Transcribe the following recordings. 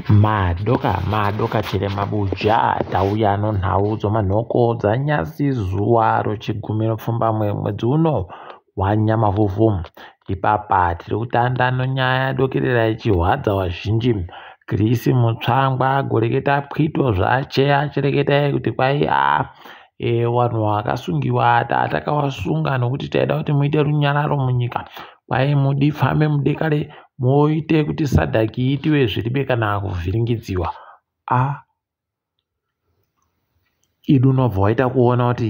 madoka chere mabuja tauya nonhau dzomanhoko dzanyasi zuva rochigumiro pfumbamwe mwedzi uno wanyamavhuvhu. Ipapa tiri kutanda nonyaya dokerera ichihwadza wazhinji. Grisi mutsvangwa goreketa pwito zvacheya achireketai kuti kwai vanhu vakasungiwa tatakawasunga nokuti taida kuti muite runyararo munyika. Kwai mudi fambe mudekare moite kuti sadhaki itiwe zviribe kana kuvhiringidziwa. Idu unobva waita kuona kuti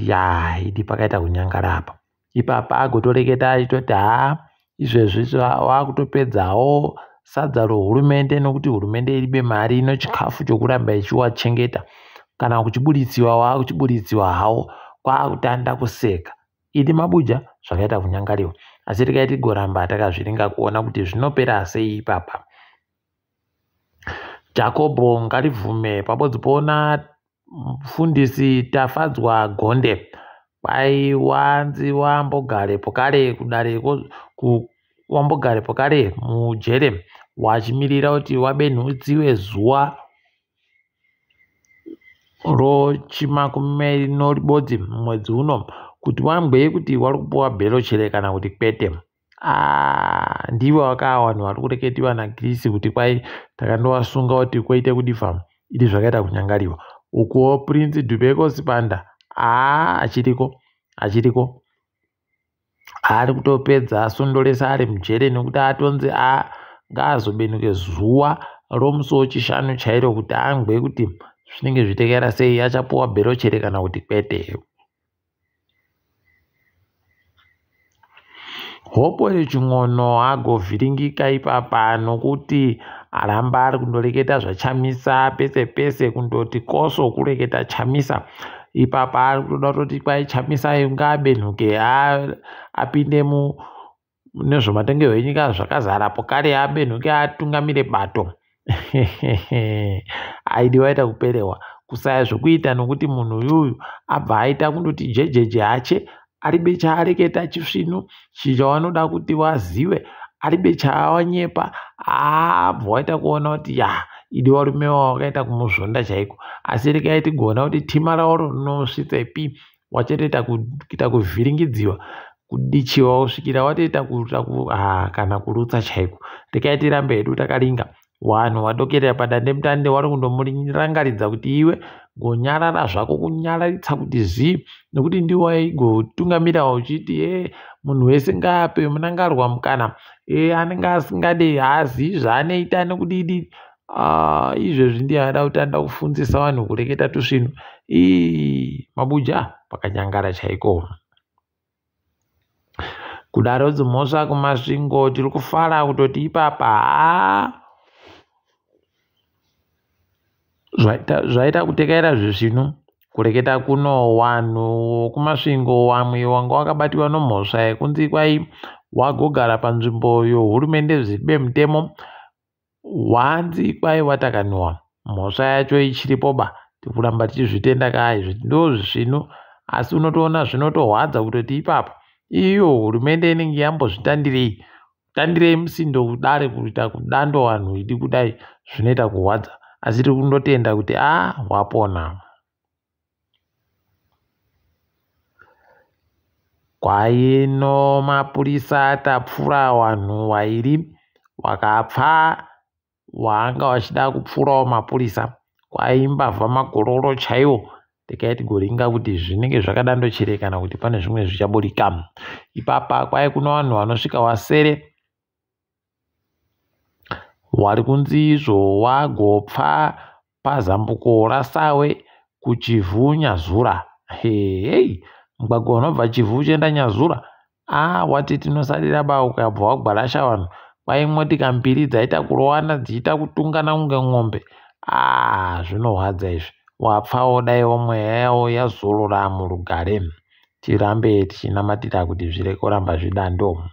idi pakaita kunyangara apa. Ipapa agotoreketa achitoti izvezvi wakutopedzawo sadza rohurumende nokuti hurumende iribe mari ino chikafu chokuramba ichiwachengeta. Kana kuchibuditsiwa wakuchibuditsiwa hawo kwakutanda kuseka. Idi mabuja zvakaita kunyangariwa. Asi regai tigoramba takazviringa kuona kuti zvinopera sei ipapa. Jakobho ngaribvume pabodzipona mufundisi tafadzwa gonde. Kwai wanzi wambogarepo kare kudareko wambogarepo kare mujere wachimirira kuti wabenhudziwe zuva rochimakumi noribodzi mwedzi uno kuti wambwei kuti wari kupuwa bhero chere kana kuti kwete. Ndivo vakaa vanhu vari kureketiwa naGrisi kuti kwai takandowasunga kuti koite kudifa. Idi zvakaita kunyangariwa. Ukuwo Prince Dubeko Sipanda achiriko ari kutopedza asondoresa ari mujere nekuti atonzi ngaazobenuke zuva romusi wechishanu chairo kuti angwe kuti zvinenge zvitekera sei achapuwa bhero chere kana kuti kwete. Hopo reching'ono agovhiringika ipapa nokuti aramba ari kundoreketa zvachamisa pese pese kundoti koso kureketa chamisa. Ipapa ari kutoda kutoti kwai chamisa ngaabenhuke apinde nezvematongerwo enyika zvakazarapo kare abenhuke atungamire bato. Aidi waita kuperewa kusaya zvokuita nokuti munhu uyuyu abva aita kundoti jejeje hache aribe chaareketa chisvino chawanoda kuti wazive aribe chaawanyepa abva waita kuona kuti idi varume wakaita kumuzvonda chaiko. Asi regai tigona kuti tima ravo rinosvitsepi wachatoita kuita kuvhiringidziwa kudichiwa kusvikira watoita kana kurutsa chaiko. Regai tirambe hedu takaringa. Vanhu vadokerera padandemutande vari kundomurangaridza kuti iwe ngonyarara zvako kunyararitsa kuti zii nokuti ndiwo waigotungamira uchiti munhu wese ngaape munangarwa mukana anenge asingade haazivi zvaanoita nokudidi. Izvezvi ndiye ada kutanda kufundzisa vanhu kureketa tusvino. Mabuja pakanyangara chaiko. Kudaro dzimhosva kumasvingo tiri kufara kutoti ipapa zvaita kutekera zvezvino kureketa kuno vanhu kumasvingo vamwe wanga wakabatiwa nomhosva yekunzi kwai wagogara panzvimbo yohurumende zvibe mutemo wanzi kwai watakaniwa mhosva yacho ichiripoba tikuramba tichizvitenda kai ndo zvino. Asi unotoona zvinotohwadza kutoti ipapa iyo hurumende inenge yambozvitandirei musindo kudare kuita kudando vanhu idi kudai zvinoita kuhwadza. Asi tiri kundotenda kuti wapona. Kwaino mapurisa tapfura vanhu vairi vakapfa vanga vachida kupfurawo mapurisa. Kwaimbavha magororo chaiwo. Regai tigoringa kuti zvinenge zvakadandochire kana kuti pane zvimwe zvichaburika. Ipapa kwai kuno vanhu vanosvika vasere wari kunzi izvo wagopfa pazambuko raSawe kuchivhu Nyazura. Mugwagwa unobva Chivhu uchienda Nyazura wati tinosarira ukabva wagwarasha vanhu. Kwai motika mbiri dzaita kurowana dziita kutungana kunge ng'ombe. Zvinohwadza izvi. Wapfawo dai mweya yawo yazorora murugare. Tirambe tichinamatira kuti zvireke kuramba zvidando.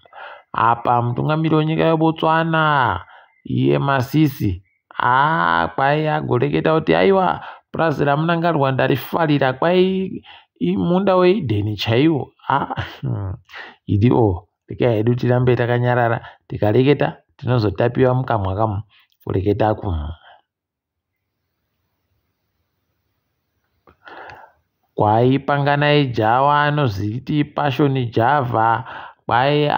Apa mutungamiri wenyika yeBotswana iye Masisi kwai agoreketa kuti aiwa purazi ramunangarwa ndarifarira kwai munda weIdheni chaiwo. Idi regai hedu tirambe takanyarara tikareketa tinozotapiwa mukamwa kamu kureketa kumwe. Kwai Java anoziti Passion Java, kwai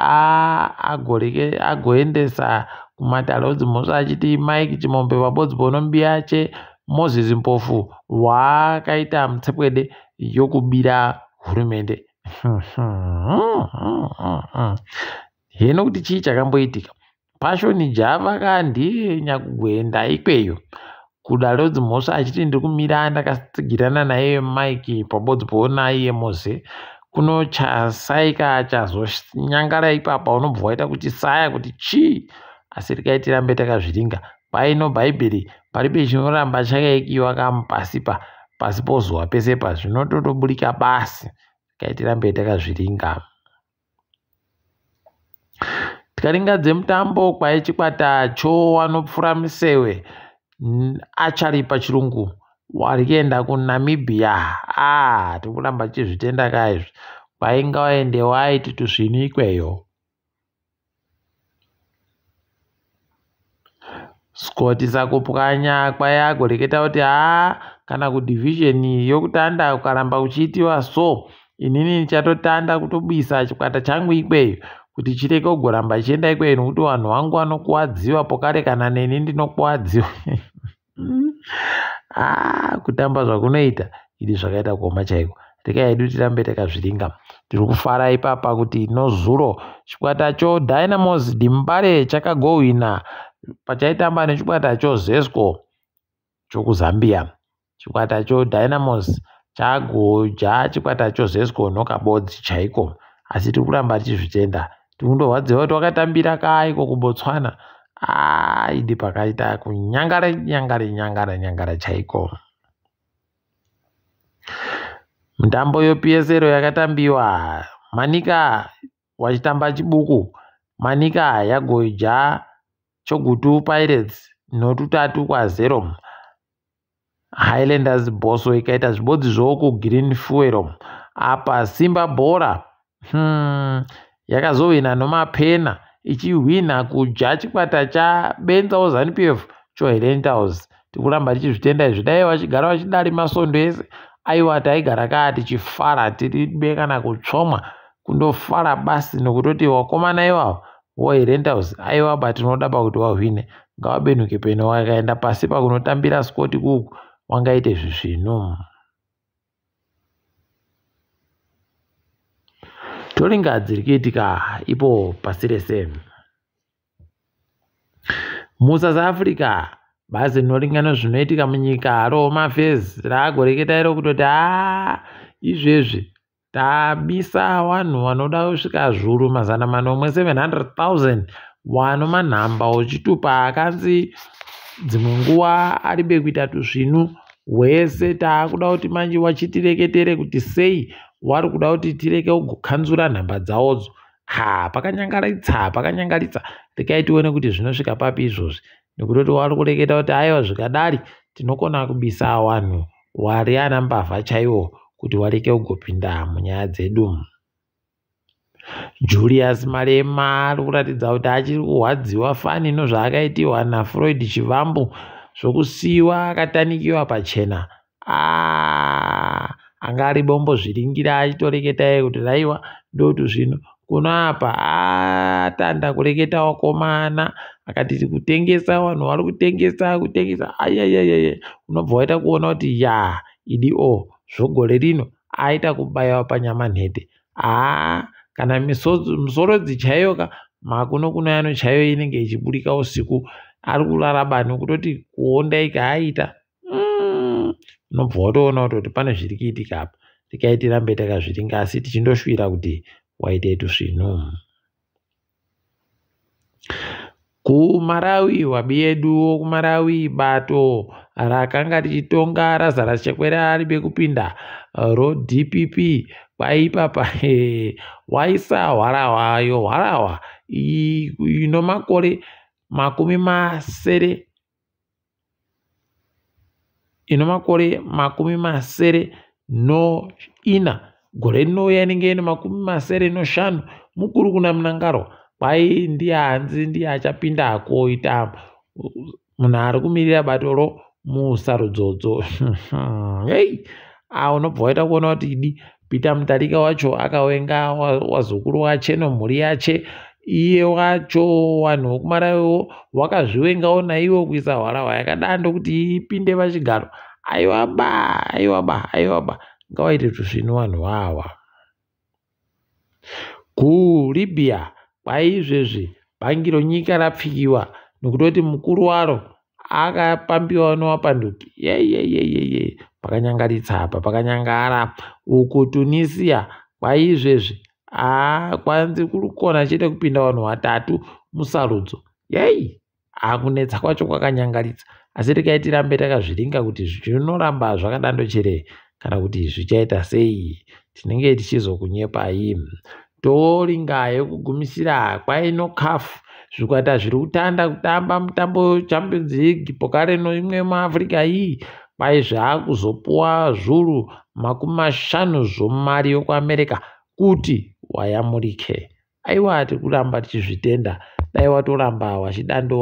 agoendesa kumatalozi moso achiti Mike Chimombe Vabodzi Bonombi yache Moses Mpofu wakaita mutsepwede yokubira hurumende. Hino kuti chii chakamboitika? Passion Java kandiye nyakugwenda ikweyo kudalodzi moso achiti ndiri kumira ndakatsigirana naye Mike Pabodzi Bona iye Mose kuno chasaika chazonyangara ipapa unobva waita kuti saya kuti chii, asi rikaitirambe takazviringa paino bhaibheri paribe chinoramba chakaikiwa kamupasipa pasi pozuva pese zvinototoburika basi, rikaitirambe takazviringa. Tikaringadze mutambo kwai Chikwata cho wanopfura Musewe achari pachirungu warikuenda kuNamibia. Tikuramba chizvitenda kaizvi kwainga waende waiti tuzvini ikweyo. Scott Sakupwanya kwai agoreketa kuti kana kudhivhizheni yokutanda ukaramba uchiitiwa so, inini nichatotanda kutobisa chikwata changu ikweyo kuti chireke kugoramba chienda ikweyo nokuti vanhu vangu vanokuwadziwa pokare kana neni ndinokuwadziwa. Kutamba zvakunoita ili zvakaita kuoma chaiko. Rekaidu tirambe takazviringa. Tiri kufara ipapa kuti nozuro chikwata cho Dynamos Dimbare chakagowina pachaitamba nechikwata cho Zesco chokuzambia. Chikwata cho Dynamos chagoja chikwata cho Zesco nokabodzi chaiko, asi tiri kuramba tichizvitenda. Tikundorwadziwa kuti wakatambira kaiko kuBotswana. Idi pakaita kunyangara chaiko. Mutambo yoPSL yakatambiwa, Manika wachitamba chibuku. Manika yagoja Chogutu Pirates no3-0. Highlanders Boso ikaita zvibodzi zvoku Green Fuel. Apa Simba Bora yakazowina nomapena ichihwina kuja chikwata chaBenza ZANU-PF choHelentas. Tikuramba tichizvitenda izvi. Dai vachigara vachidari masondo ese aiwa taigara kaa tichifara tiribe kana kutsvomwa kundofara basi nokutoti wakomana ivavo voHelentas aiwa batinoda pakuti wahwine ngavabenuke peno wakaenda pasi pakunotambira Scott kuku wangaite zvisvino. Toringa dziri kuitika ipo pasi rese. MuSouth Africa bhazi rinoringana zvinoitika munyika roMafezi raagoreketa iro kutoti izvezvi tabisa vanhu vanoda kusvika zviuru 700,000 wanomanhamba uchitupa akanzi dzimwe nguva aribe kuita tuzvinu hwese taakuda kuti manje wachitireketere kuti sei wari kuda kuti tireke kugokanzura nhamba dzawodzo. Pakanyangaritsa rekai tione kuti zvinosvika papi izvozvi, nekuti wari kureketa kuti aiwa zvikadari tinokona kubisa vanhu wari ana mbavha chaiwo kuti wareke kugopinda munyaya dzedu. Julius Malema ari kuratidza kuti achiri kurwadziwa fani nozvaakaitiwa naFloyd Chivambu zvokusiyiwa akatanikiwa pachena. Anga ari bombo zviringira achitoreketa kuti raiwa ndotu zvino kuno apa atanda kureketa wakomana akati kutengesa vanhu vari kutengesa unobva waita kuona kuti zvogore rino aita kubayiwa panyama nhete. Kana musorodzi chaiyoka makuno yano chaiyo inenge ichiburika usiku ari kuraraba nokutoti kuondaika aita. Unobva watoona kuti pane zviri kuitika apa. Tikaitiramba takazviringa asi tichindoshuvira kuti waita tuzvino. KuMarawi wabiedu kuMarawi bato rakanga richitonga razara chekwera ribe kupinda roDPP kwaipapa waisa hwarawa ino makore 74 gore rinouya inenge ine 75 mukuru kuna Mnangagwa kwai ndiye hanzi ndiye achapinda koita munhu ari kumirira batoro musarudzodzo. unobva waita kuona kuti Peter Mutharika wacho akawenga wazukuru wache nomhuri yache, iye wacho wanhu wokumarawiwo wakazviwengawo naiwo kuisa hwara yakadando kuti ipinde pachigaro. Aiwaba ngawaite tusvinu vanhu vawa. KuLibya kwaizvezvi bhangi ronyika rapfikiwa nokutoti mukuru waro akapambiwa nowapanduki. Pakanyangaritsa apa, pakanyangara. Uku Tunisia kwaizvezvi kwanzi kurikona chete kupinda vanhu vatatu musarudzo. Kunetsa kwacho kwakanyangaritsa, asi regai tirambe takazviringa kuti zvinoramba zvakadandocherei kana kuti zvichaita sei. Tinenge tichizokunyepai. Toringayo kugumisira kwaino CAF zvikwata zviri kutamba mutambo Champions League pokare imwe muAfrica iyi kwai zvakuzopuwa zviuru 50 zvomari yokuAmerica kuti wayamurike. Aiwa, tikuramba tichizvitenda. Dai watoramba wachidando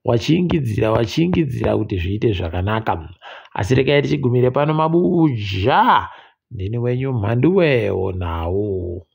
wachingizira kuti zviite zvakanaka. Asi regai tichigumire pano mabuja. Ndini wenyu Mhanduwe Onawo.